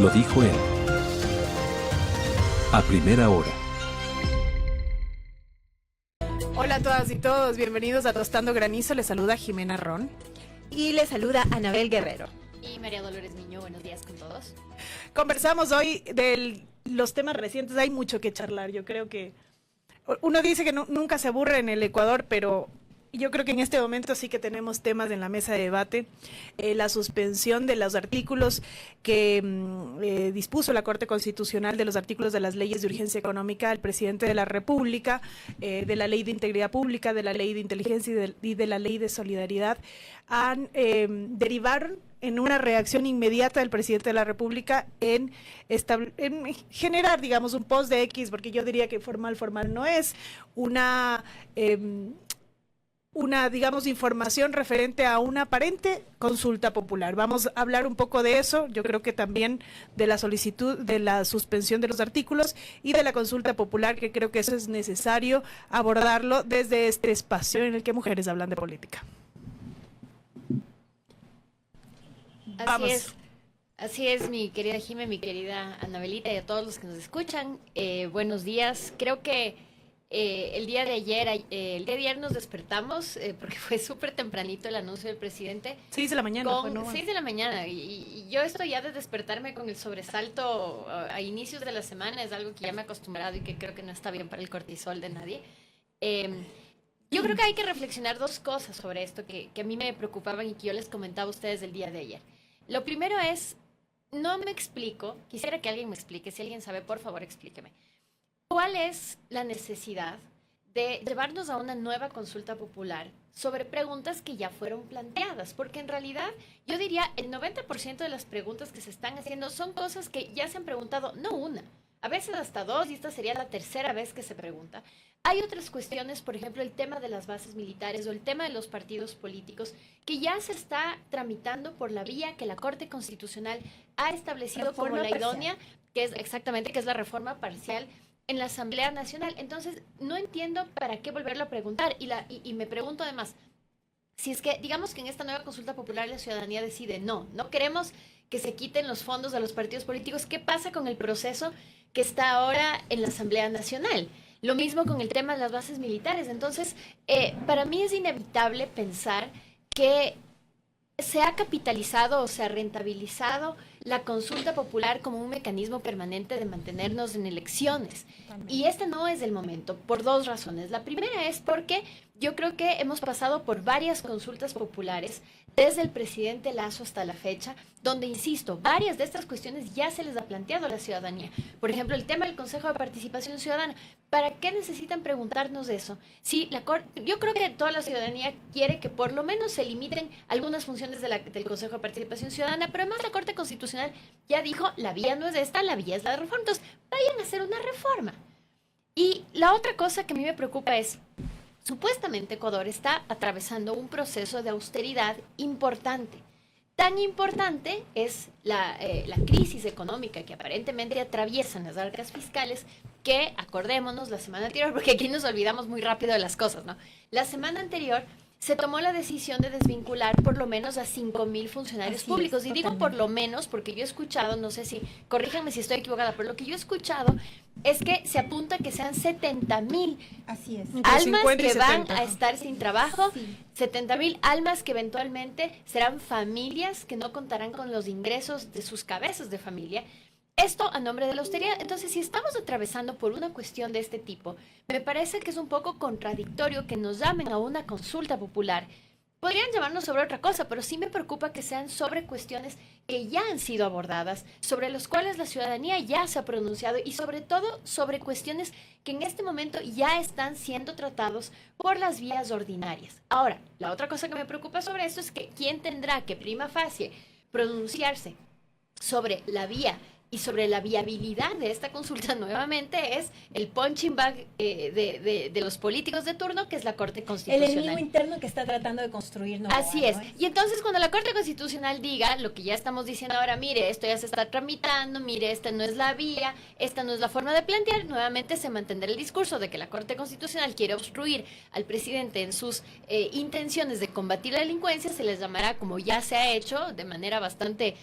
Lo dijo él. A primera hora. Hola a todas y todos, bienvenidos a Tostando Granizo. Les saluda Jimena Ron. Y les saluda Anabel Guerrero. Y María Dolores Miño, buenos días con todos. Conversamos hoy de los temas recientes, hay mucho que charlar. Yo creo que uno dice que nunca se aburre en el Ecuador, pero yo creo que en este momento sí que tenemos temas en la mesa de debate. La suspensión de los artículos que dispuso la Corte Constitucional, de los artículos de las leyes de urgencia económica al presidente de la República, de la Ley de Integridad Pública, de la Ley de Inteligencia y de la Ley de Solidaridad, derivaron en una reacción inmediata del presidente de la República en generar, digamos, un post de X, porque yo diría que formal no es, una, digamos, información referente a una aparente consulta popular. Vamos a hablar un poco de eso, yo creo que también de la solicitud de la suspensión de los artículos y de la consulta popular, que creo que eso es necesario abordarlo desde este espacio en el que mujeres hablan de política. Así es, mi querida Jimé, mi querida Anabelita y a todos los que nos escuchan. Buenos días. Creo que el día de ayer nos despertamos porque fue súper tempranito el anuncio del presidente. 6 de la mañana. 6 de la mañana. Y yo esto ya de despertarme con el sobresalto a inicios de la semana es algo que ya me he acostumbrado y que creo que no está bien para el cortisol de nadie. Yo creo que hay que reflexionar dos cosas sobre esto que a mí me preocupaban y que yo les comentaba a ustedes el día de ayer. Lo primero es, no me explico, quisiera que alguien me explique, si alguien sabe, por favor explíqueme. ¿Cuál es la necesidad de llevarnos a una nueva consulta popular sobre preguntas que ya fueron planteadas? Porque en realidad, yo diría, el 90% de las preguntas que se están haciendo son cosas que ya se han preguntado, no una, a veces hasta dos, y esta sería la tercera vez que se pregunta. Hay otras cuestiones, por ejemplo, el tema de las bases militares o el tema de los partidos políticos, que ya se está tramitando por la vía que la Corte Constitucional ha establecido como la idónea, que es la reforma parcial en la Asamblea Nacional. Entonces, no entiendo para qué volverlo a preguntar. Y me pregunto además, si es que, digamos que en esta nueva consulta popular la ciudadanía decide, no queremos que se quiten los fondos a los partidos políticos, ¿qué pasa con el proceso que está ahora en la Asamblea Nacional? Lo mismo con el tema de las bases militares. Entonces, para mí es inevitable pensar que se ha capitalizado o se ha rentabilizado la consulta popular como un mecanismo permanente de mantenernos en elecciones. Y este no es el momento, por dos razones. La primera es porque yo creo que hemos pasado por varias consultas populares desde el presidente Lasso hasta la fecha, donde, insisto, varias de estas cuestiones ya se les ha planteado a la ciudadanía. Por ejemplo, el tema del Consejo de Participación Ciudadana. ¿Para qué necesitan preguntarnos eso? Sí, yo creo que toda la ciudadanía quiere que por lo menos se limiten algunas funciones del Consejo de Participación Ciudadana, pero además la Corte Constitucional ya dijo, la vía no es esta, la vía es la de reforma. Entonces, vayan a hacer una reforma. Y la otra cosa que a mí me preocupa es, supuestamente Ecuador está atravesando un proceso de austeridad importante. Tan importante es la crisis económica que aparentemente atraviesan las arcas fiscales, que, acordémonos, la semana anterior, porque aquí nos olvidamos muy rápido de las cosas, ¿no? La semana anterior se tomó la decisión de desvincular por lo menos a 5,000 funcionarios públicos. Y digo por lo menos porque yo he escuchado, no sé si, corríjanme si estoy equivocada, pero lo que yo he escuchado es que se apunta que sean 70,000 almas que van a estar sin trabajo, 70,000 almas que eventualmente serán familias que no contarán con los ingresos de sus cabezas de familia. Esto a nombre de la austeridad. Entonces, si estamos atravesando por una cuestión de este tipo, me parece que es un poco contradictorio que nos llamen a una consulta popular. Podrían llamarnos sobre otra cosa, pero sí me preocupa que sean sobre cuestiones que ya han sido abordadas, sobre las cuales la ciudadanía ya se ha pronunciado y sobre todo sobre cuestiones que en este momento ya están siendo tratados por las vías ordinarias. Ahora, la otra cosa que me preocupa sobre esto es que quién tendrá que prima facie pronunciarse sobre la vía y sobre la viabilidad de esta consulta nuevamente es el punching bag de los políticos de turno, que es la Corte El Constitucional. enemigo interno que está tratando de construir Novoa, Así es. ¿no? Y entonces cuando la Corte Constitucional diga lo que ya estamos diciendo ahora, mire, esto ya se está tramitando, mire, esta no es la vía, esta no es la forma de plantear, nuevamente se mantendrá el discurso de que la Corte Constitucional quiere obstruir al presidente en sus intenciones de combatir la delincuencia, se les llamará, como ya se ha hecho, de manera bastante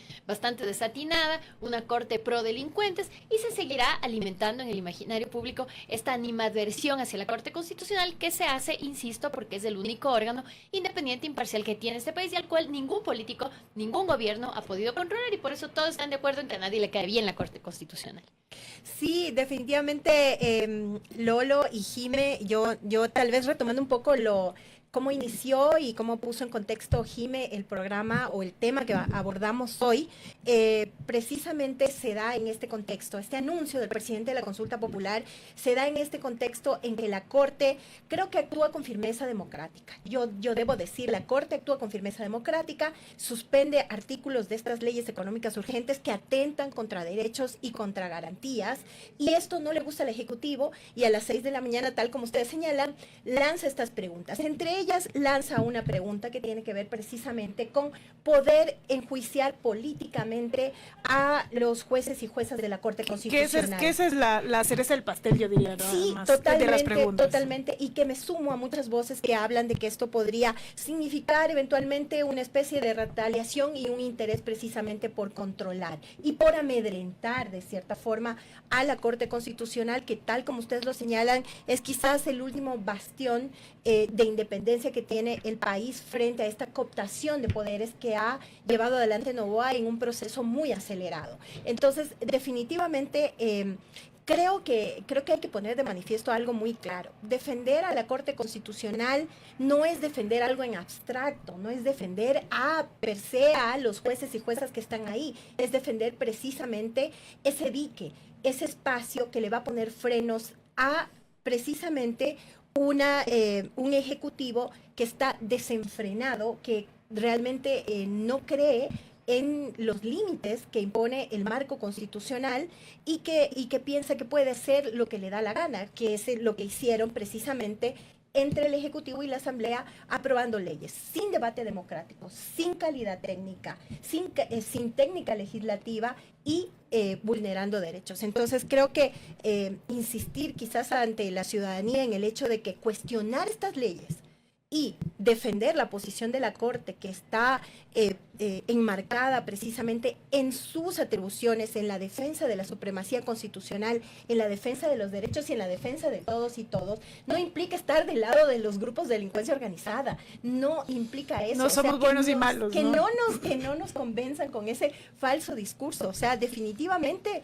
desatinada, una Corte pro delincuentes, y se seguirá alimentando en el imaginario público esta animadversión hacia la Corte Constitucional que se hace, insisto, porque es el único órgano independiente, imparcial que tiene este país y al cual ningún político, ningún gobierno ha podido controlar, y por eso todos están de acuerdo en que a nadie le cae bien la Corte Constitucional. Sí, definitivamente, Lolo y Jime, yo tal vez retomando un poco cómo inició y cómo puso en contexto Jime el programa o el tema que abordamos hoy, precisamente se da en este contexto. Este anuncio del presidente de la consulta popular se da en este contexto en que la Corte creo que actúa con firmeza democrática. Yo debo decir, la Corte actúa con firmeza democrática, suspende artículos de estas leyes económicas urgentes que atentan contra derechos y contra garantías, y esto no le gusta al Ejecutivo, y a las 6 de la mañana, tal como ustedes señalan, lanza estas preguntas. Entre ellas lanza una pregunta que tiene que ver precisamente con poder enjuiciar políticamente a los jueces y juezas de la Corte Constitucional. Que esa es la cereza del pastel, yo diría, ¿no? Sí, Además, totalmente, de las preguntas. totalmente, y que me sumo a muchas voces que hablan de que esto podría significar eventualmente una especie de retaliación y un interés precisamente por controlar y por amedrentar de cierta forma a la Corte Constitucional, que tal como ustedes lo señalan, es quizás el último bastión de independencia que tiene el país frente a esta cooptación de poderes que ha llevado adelante Novoa en un proceso muy acelerado. Entonces, definitivamente, creo que hay que poner de manifiesto algo muy claro. Defender a la Corte Constitucional no es defender algo en abstracto, no es defender per se a los jueces y juezas que están ahí, es defender precisamente ese dique, ese espacio que le va a poner frenos a precisamente un ejecutivo que está desenfrenado, que realmente no cree en los límites que impone el marco constitucional y que piensa que puede hacer lo que le da la gana, que es lo que hicieron precisamente entre el Ejecutivo y la Asamblea, aprobando leyes sin debate democrático, sin calidad técnica, sin técnica legislativa y vulnerando derechos. Entonces creo que insistir quizás ante la ciudadanía en el hecho de que cuestionar estas leyes y defender la posición de la Corte, que está enmarcada precisamente en sus atribuciones, en la defensa de la supremacía constitucional, en la defensa de los derechos y en la defensa de todos y todos, no implica estar del lado de los grupos de delincuencia organizada, no implica eso. No somos buenos y malos, que no nos convenzan con ese falso discurso. O sea, definitivamente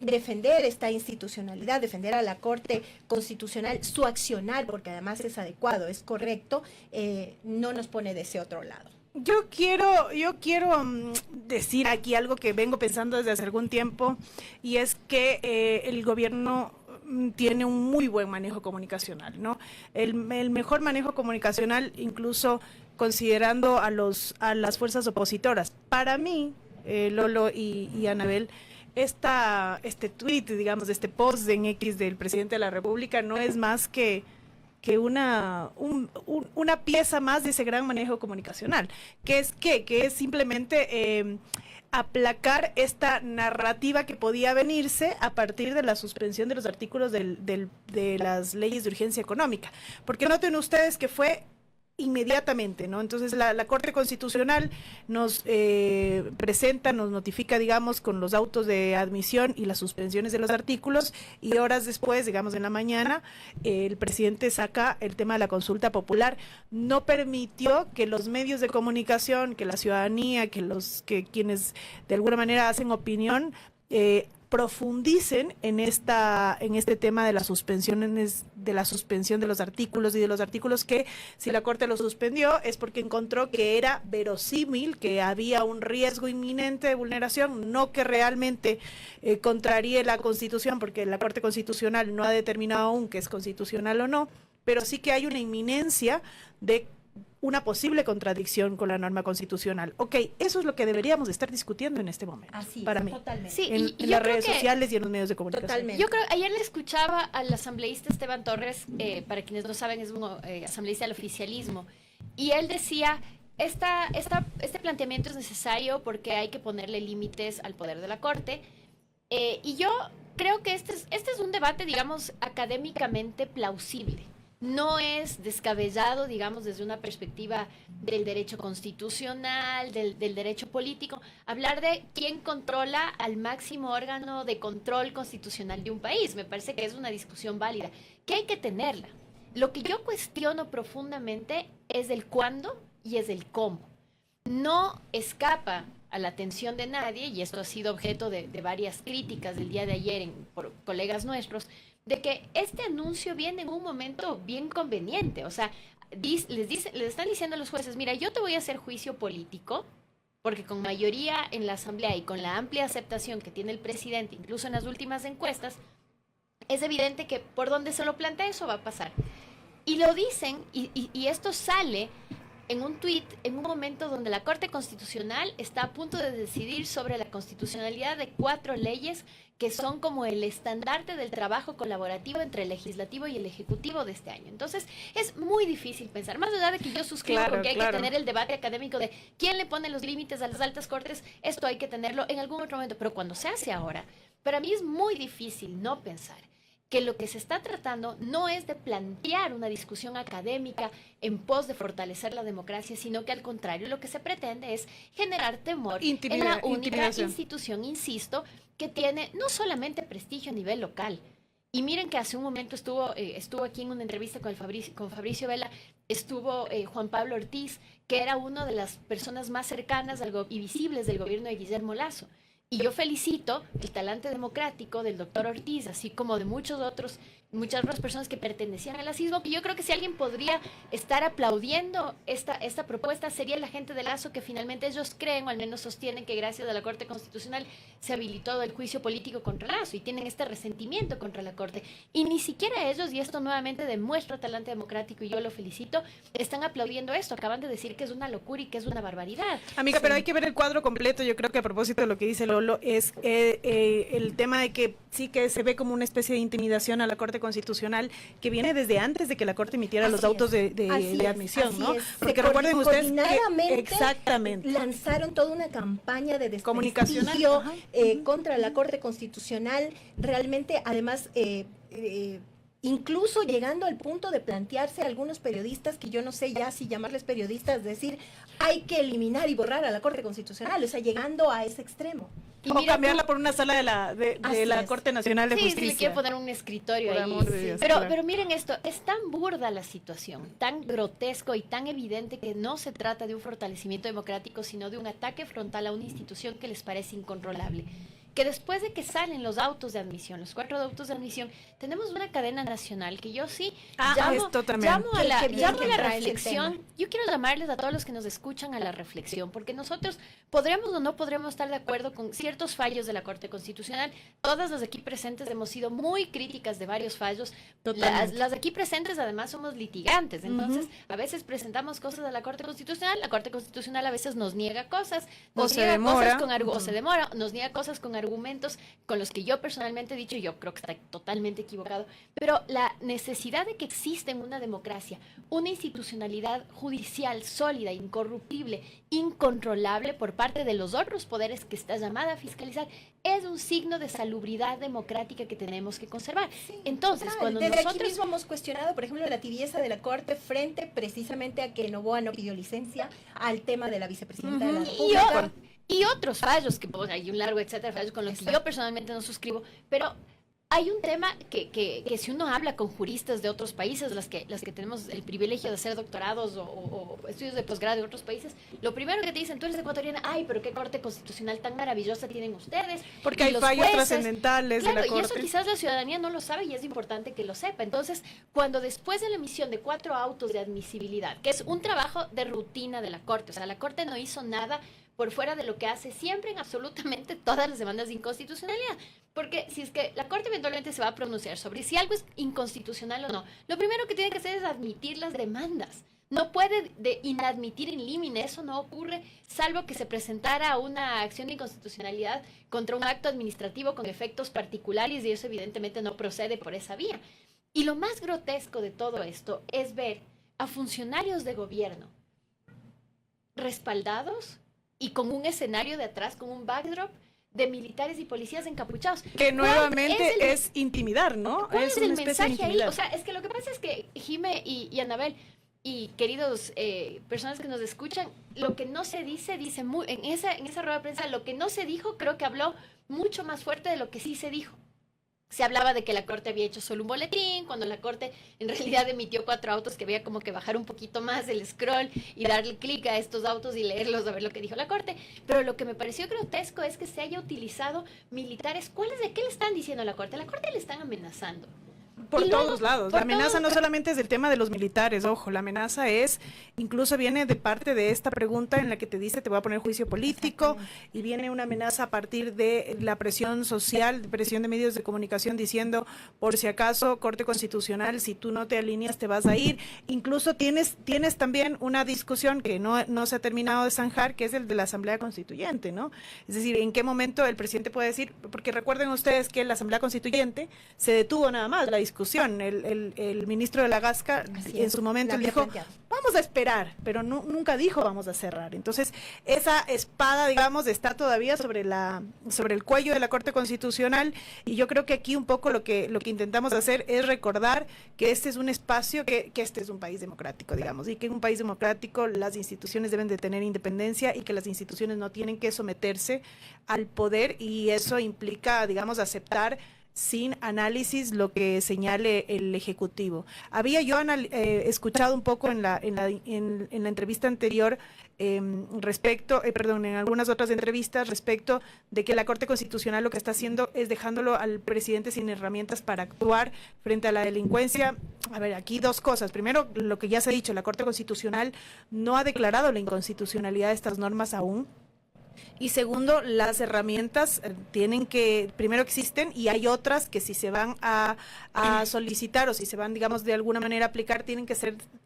defender esta institucionalidad, defender a la Corte Constitucional, su accionar, porque además es adecuado, es correcto, no nos pone de ese otro lado. Yo quiero decir aquí algo que vengo pensando desde hace algún tiempo, y es que el gobierno tiene un muy buen manejo comunicacional, ¿no? El mejor manejo comunicacional, incluso considerando a las fuerzas opositoras. Para mí, Lolo y Anabel, este tweet, digamos, este post en X del presidente de la República no es más que una pieza más de ese gran manejo comunicacional, que es simplemente aplacar esta narrativa que podía venirse a partir de la suspensión de los artículos de las leyes de urgencia económica, porque noten ustedes que fue inmediatamente, ¿no? Entonces la Corte Constitucional nos nos notifica, digamos, con los autos de admisión y las suspensiones de los artículos, y horas después, digamos en la mañana, el presidente saca el tema de la consulta popular. No permitió que los medios de comunicación, que la ciudadanía, que quienes de alguna manera hacen opinión, profundicen en este tema de la suspensión de los artículos, y de los artículos que, si la Corte lo suspendió, es porque encontró que era verosímil, que había un riesgo inminente de vulneración, no que realmente contraríe la Constitución, porque la Corte Constitucional no ha determinado aún que es constitucional o no, pero sí que hay una inminencia de una posible contradicción con la norma constitucional. Ok, eso es lo que deberíamos estar discutiendo en este momento, Así para es, mí. totalmente. Sí, En y yo las creo redes que- sociales y en los medios de comunicación. Totalmente. Yo creo, ayer le escuchaba al asambleísta Esteban Torres, para quienes no saben, es un asambleísta del oficialismo, y él decía, este planteamiento es necesario porque hay que ponerle límites al poder de la Corte, y yo creo que este es un debate, digamos, académicamente plausible. No es descabellado, digamos, desde una perspectiva del derecho constitucional, del derecho político, hablar de quién controla al máximo órgano de control constitucional de un país. Me parece que es una discusión válida, que hay que tenerla. Lo que yo cuestiono profundamente es el cuándo y es el cómo. No escapa a la atención de nadie, y esto ha sido objeto de varias críticas del día de ayer por colegas nuestros, de que este anuncio viene en un momento bien conveniente. O sea, les están diciendo a los jueces, mira, yo te voy a hacer juicio político, porque con mayoría en la Asamblea y con la amplia aceptación que tiene el presidente, incluso en las últimas encuestas, es evidente que por donde se lo plantea eso va a pasar. Y lo dicen, y esto sale en un tuit, en un momento donde la Corte Constitucional está a punto de decidir sobre la constitucionalidad de 4 leyes que son como el estandarte del trabajo colaborativo entre el legislativo y el ejecutivo de este año. Entonces, es muy difícil pensar, más allá de que yo suscribo Claro, con que hay claro. que tener el debate académico de quién le pone los límites a las altas cortes, esto hay que tenerlo en algún otro momento, pero cuando se hace ahora, para mí es muy difícil no pensar que lo que se está tratando no es de plantear una discusión académica en pos de fortalecer la democracia, sino que al contrario lo que se pretende es generar temor en la única Intimidación. institución, insisto, que tiene no solamente prestigio a nivel local. Y miren que hace un momento estuvo aquí en una entrevista con Fabricio Vela, estuvo Juan Pablo Ortiz, que era una de las personas más cercanas y visibles del gobierno de Guillermo Lasso. Y yo felicito el talante democrático del doctor Ortiz, así como de muchas otras personas que pertenecían al lacismo, que yo creo que si alguien podría estar aplaudiendo esta propuesta sería la gente de Lazo, que finalmente ellos creen, o al menos sostienen, que gracias a la Corte Constitucional se habilitó el juicio político contra Lazo y tienen este resentimiento contra la Corte. Y ni siquiera ellos, y esto nuevamente demuestra talante democrático y yo lo felicito, están aplaudiendo esto, acaban de decir que es una locura y que es una barbaridad. Amiga, pero hay que ver el cuadro completo. Yo creo que a propósito de lo que dice Lolo, es el tema de que sí que se ve como una especie de intimidación a la Corte Constitucional, que viene desde antes de que la Corte emitiera los autos de admisión, ¿no? Porque recuerden ustedes que coordinadamente exactamente lanzaron toda una campaña de Comunicacional, desprestigio ajá. contra la Corte Constitucional, realmente además incluso llegando al punto de plantearse a algunos periodistas, que yo no sé ya si llamarles periodistas, decir hay que eliminar y borrar a la Corte Constitucional, o sea, llegando a ese extremo. Y o mira cambiarla tú- por una sala de Así la es. Corte Nacional de Sí, Justicia. sí, le quiero poner un escritorio Por ahí. amor de Dios, pero, claro. pero miren esto, es tan burda la situación, tan grotesco y tan evidente que no se trata de un fortalecimiento democrático, sino de un ataque frontal a una institución que les parece incontrolable. Que después de que salen los autos de admisión, los 4 autos de admisión, tenemos una cadena nacional que yo sí esto también. llamo a la Qué bien llamo que a la traes el reflexión. tema. Yo quiero llamarles a todos los que nos escuchan a la reflexión, porque nosotros podremos o no podremos estar de acuerdo con ciertos fallos de la Corte Constitucional. Todas las aquí presentes hemos sido muy críticas de varios fallos. Totalmente. Las aquí presentes además somos litigantes, entonces a veces presentamos cosas a la Corte Constitucional, la Corte Constitucional a veces nos niega cosas, O nos se niega demora. cosas o se demora, nos niega cosas con argumentos con los que yo personalmente he dicho, y yo creo que está totalmente equivocado, pero la necesidad de que exista en una democracia una institucionalidad judicial sólida, incorruptible, incontrolable por parte de los otros poderes que está llamada a fiscalizar, es un signo de salubridad democrática que tenemos que conservar. Entonces, Total, cuando desde nosotros... aquí mismo hemos cuestionado, por ejemplo, la tibieza de la Corte frente precisamente a que Noboa no pidió licencia al tema de la vicepresidenta de la República. Y otros fallos, que pues, hay un largo etcétera de fallos con los que yo personalmente no suscribo, pero hay un tema que si uno habla con juristas de otros países, las que tenemos el privilegio de hacer doctorados o estudios de posgrado de otros países, lo primero que te dicen, tú eres ecuatoriana, ay, pero qué corte constitucional tan maravillosa tienen ustedes. Porque Y hay los fallos jueces, trascendentales claro, de la y eso Corte. quizás la ciudadanía no lo sabe y es importante que lo sepa. Entonces, cuando después de la emisión de 4 autos de admisibilidad, que es un trabajo de rutina de la Corte, o sea, la Corte no hizo nada por fuera de lo que hace siempre en absolutamente todas las demandas de inconstitucionalidad. Porque si es que la Corte eventualmente se va a pronunciar sobre si algo es inconstitucional o no, lo primero que tiene que hacer es admitir las demandas. no puede inadmitir in limine, eso no ocurre, salvo que se presentara una acción de inconstitucionalidad contra un acto administrativo con efectos particulares y eso evidentemente no procede por esa vía. Y lo más grotesco de todo esto es ver a funcionarios de gobierno respaldados y con un escenario de atrás, con un backdrop de militares y policías encapuchados. Que nuevamente es intimidar, ¿no? ¿Cuál es el una especie de mensaje ahí? intimidar. O sea, es que lo que pasa es que Jime y Anabel y queridos personas que nos escuchan, lo que no se dice, en esa rueda de prensa, lo que no se dijo creo que habló mucho más fuerte de lo que sí se dijo. Se hablaba de que la Corte había hecho solo un boletín, cuando la Corte en realidad emitió 4 autos, que había como que bajar un poquito más el scroll y darle clic a estos autos y leerlos a ver lo que dijo la Corte. Pero lo que me pareció grotesco es que se haya utilizado militares. ¿De qué le están diciendo a la Corte? A la Corte le están amenazando. Por Y luego, todos lados. La amenaza no solamente es del tema de los militares, ojo, la amenaza incluso viene de parte de esta pregunta en la que te dice te voy a poner juicio político y viene una amenaza a partir de la presión social, presión de medios de comunicación diciendo por si acaso Corte Constitucional, si tú no te alineas te vas a ir. Incluso tienes también una discusión que no se ha terminado de zanjar, que es el de la Asamblea Constituyente, ¿no? Es decir, en qué momento el presidente puede decir, porque recuerden ustedes que la Asamblea Constituyente se detuvo nada más la discusión. El ministro de la Gasca en su momento él dijo, vamos a esperar, pero nunca dijo vamos a cerrar. Entonces, esa espada, digamos, está todavía sobre el cuello de la Corte Constitucional y yo creo que aquí un poco lo que intentamos hacer es recordar que este es un espacio, que este es un país democrático, digamos, y que en un país democrático las instituciones deben de tener independencia y que las instituciones no tienen que someterse al poder y eso implica, digamos, aceptar sin análisis lo que señale el Ejecutivo. Había yo escuchado un poco en la entrevista anterior en algunas otras entrevistas respecto de que la Corte Constitucional lo que está haciendo es dejándolo al presidente sin herramientas para actuar frente a la delincuencia. A ver, aquí 2 cosas. Primero, lo que ya se ha dicho, la Corte Constitucional no ha declarado la inconstitucionalidad de estas normas aún. Y segundo, las herramientas primero existen y hay otras que si se van a solicitar o si se van, digamos, de alguna manera a aplicar, tienen que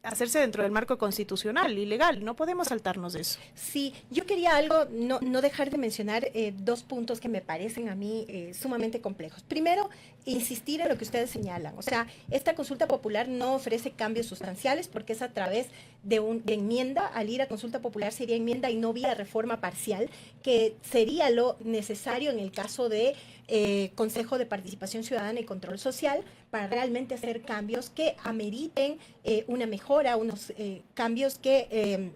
hacerse dentro del marco constitucional y legal. No podemos saltarnos de eso. Sí, yo quería no dejar de mencionar 2 puntos que me parecen a mí sumamente complejos. Primero, insistir en lo que ustedes señalan. O sea, esta consulta popular no ofrece cambios sustanciales porque es a través de enmienda. Al ir a consulta popular sería enmienda y no vía reforma parcial, que sería lo necesario en el caso de Consejo de Participación Ciudadana y Control Social para realmente hacer cambios que ameriten una mejora, unos cambios que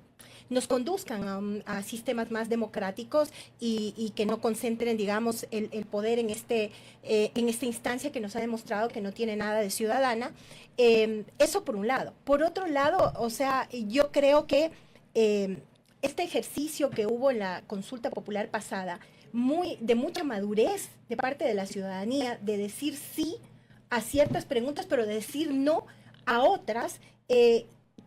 nos conduzcan a sistemas más democráticos y que no concentren, digamos, el poder en esta instancia que nos ha demostrado que no tiene nada de ciudadana. Eso por un lado. Por otro lado, o sea, yo creo que este ejercicio que hubo en la consulta popular pasada, de mucha madurez de parte de la ciudadanía, de decir sí a ciertas preguntas, pero de decir no a otras,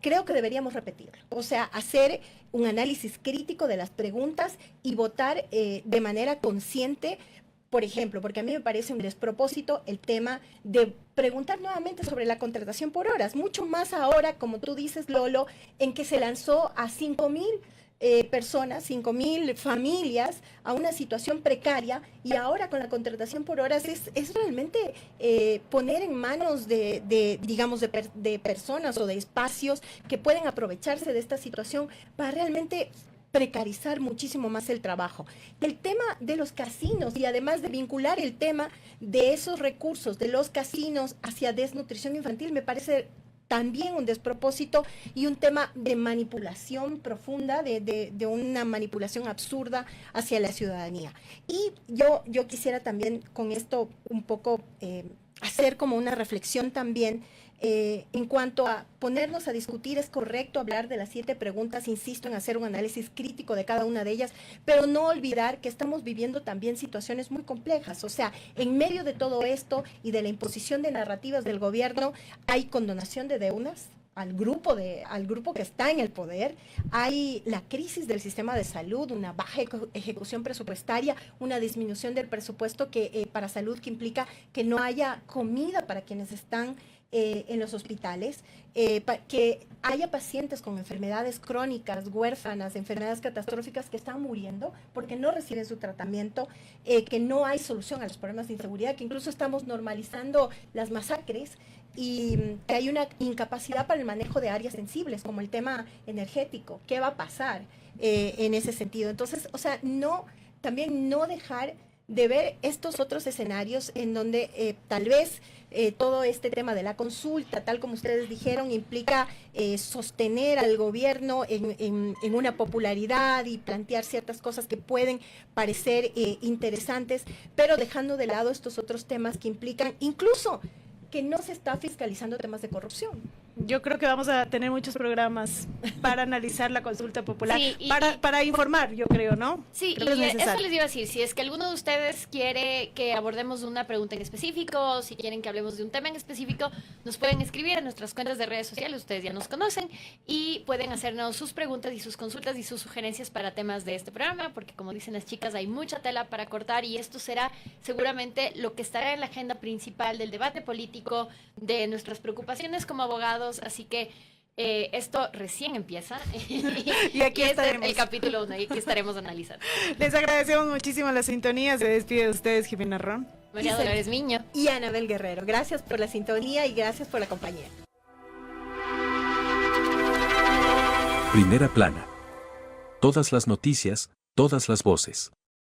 creo que deberíamos repetirlo. O sea, hacer un análisis crítico de las preguntas y votar de manera consciente. Por ejemplo, porque a mí me parece un despropósito el tema de preguntar nuevamente sobre la contratación por horas, mucho más ahora, como tú dices, Lolo, en que se lanzó a 5,000 personas, 5,000 familias a una situación precaria y ahora con la contratación por horas es realmente poner en manos digamos, de personas o de espacios que pueden aprovecharse de esta situación para realmente precarizar muchísimo más el trabajo. El tema de los casinos y además de vincular el tema de esos recursos de los casinos hacia desnutrición infantil me parece también un despropósito y un tema de manipulación profunda, de una manipulación absurda hacia la ciudadanía. Y yo quisiera también con esto un poco hacer como una reflexión también en cuanto a ponernos a discutir. Es correcto hablar de las 7 preguntas, insisto en hacer un análisis crítico de cada una de ellas, pero no olvidar que estamos viviendo también situaciones muy complejas. O sea, en medio de todo esto y de la imposición de narrativas del gobierno, hay condonación de deudas al grupo que está en el poder, hay la crisis del sistema de salud, una baja ejecución presupuestaria, una disminución del presupuesto para salud que implica que no haya comida para quienes están en los hospitales, que haya pacientes con enfermedades crónicas, huérfanas, enfermedades catastróficas que están muriendo porque no reciben su tratamiento, que no hay solución a los problemas de inseguridad, que incluso estamos normalizando las masacres y que hay una incapacidad para el manejo de áreas sensibles, como el tema energético. ¿Qué va a pasar en ese sentido? Entonces, o sea, también no dejar de ver estos otros escenarios en donde tal vez todo este tema de la consulta, tal como ustedes dijeron, implica sostener al gobierno en una popularidad y plantear ciertas cosas que pueden parecer interesantes, pero dejando de lado estos otros temas que implican incluso que no se está fiscalizando temas de corrupción. Yo creo que vamos a tener muchos programas para analizar la consulta popular, Sí, para informar, yo creo, ¿no? Sí, Creo que y es eso necesario. les iba a decir, si es que alguno de ustedes quiere que abordemos una pregunta en específico, si quieren que hablemos de un tema en específico, nos pueden escribir en nuestras cuentas de redes sociales, ustedes ya nos conocen, y pueden hacernos sus preguntas y sus consultas y sus sugerencias para temas de este programa, porque como dicen las chicas, hay mucha tela para cortar y esto será seguramente lo que estará en la agenda principal del debate político, de nuestras preocupaciones como abogados, así que esto recién empieza Y aquí este es estaremos. el capítulo 1 y aquí estaremos analizando. Les agradecemos muchísimo la sintonía. Se despide de ustedes, Jimena Ron. María Dolores Miño. Y Anabel Guerrero, gracias por la sintonía y gracias por la compañía. Primera plana. Todas las noticias, todas las voces.